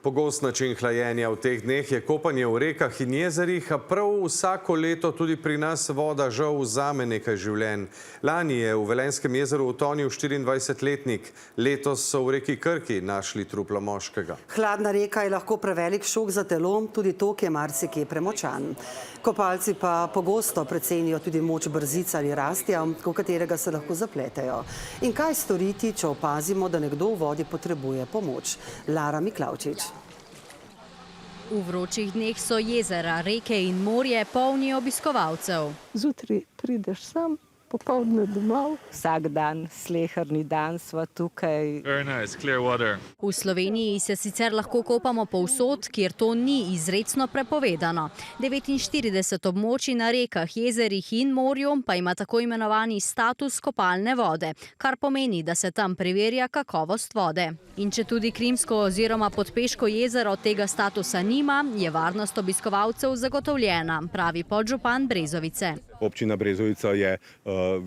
Pogost način hlajenja v teh dneh je kopanje v rekah in jezerih, a prav vsako leto tudi pri nas voda žal vzame nekaj življenj. Lani je v Velenjskem jezeru utonil 24-letnik, letos so v reki Krki našli truplo moškega. Hladna reka je lahko prevelik šok za telo, tudi tok je marsikje premočan. Kopalci pa pogosto precenijo tudi moč brzic ali rastja, v katerega se lahko zapletejo. In kaj storiti, če opazimo, da nekdo v vodi potrebuje pomoč? Lara Miklavčič. V vročih dneh so jezera, reke in morje polni obiskovalcev. Zjutraj prideš sam, popoldne domov. Vsak dan, sleherni dan sva tukaj. Very nice, clear water. V Sloveniji se sicer lahko kopamo povsod, kjer to ni izrecno prepovedano. 49 območij na rekah, jezerih in morju pa ima tako imenovani status kopalne vode, kar pomeni, da se tam preverja kakovost vode. In če tudi Krimsko oziroma Podpeško jezero tega statusa nima, je varnost obiskovalcev zagotovljena, pravi podžupan Brezovice. Občina Brezovica je,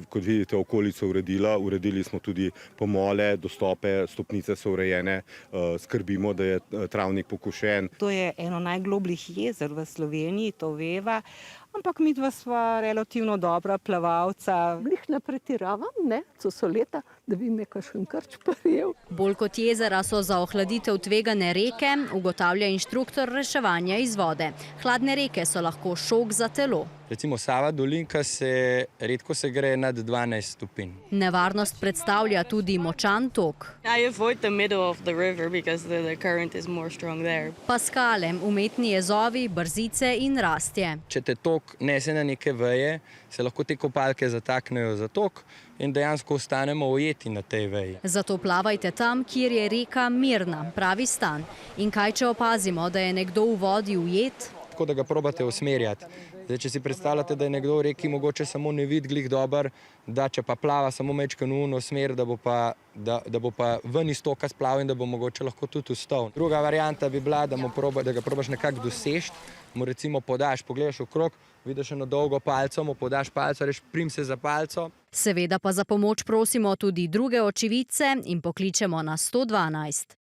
kot vidite, okolico uredila. Uredili smo tudi pomole, dostope, stopnice so urejene, skrbimo, da je travnik pokošen. To je eno najglobljih jezer v Sloveniji, to veva, ampak midva sva relativno dobra plavalca. Glih ne pretiravam, ne, co so leta, da bi me kakšen krč prijel. Bolj kot jezera so za ohladitev tvegane reke, ugotavlja inštruktor reševanja iz vode. Hladne reke so lahko šok za telo. Recimo Sava Dolinka se redko gre nad 12 stopinj. Nevarnost predstavlja tudi močan tok. Pa skale, umetni jezovi, brzice in rastje. Če te tok nese na neke veje, se lahko te kopalke zataknejo za tok in dejansko ostanemo ujeti na tej veji. Zato plavajte tam, kjer je reka mirna, pravi Stan. In kaj, če opazimo, da je nekdo v vodi ujet? Tako da ga probate usmerjati. Zdaj, če si predstavljate, da je nekdo v reki mogoče samo ne vid glih dober, da če pa plava samo mečkeno v uno smer, da bo pa ven iz toka splaval in da bo mogoče lahko tudi ustal. Druga varianta bi bila, da ga probaš nekako doseči, mu recimo podaš, pogledaš okrog, vidiš eno dolgo palco, mu podaš palco, reš prim se za palco. Seveda pa za pomoč prosimo tudi druge očividce in pokličemo na 112.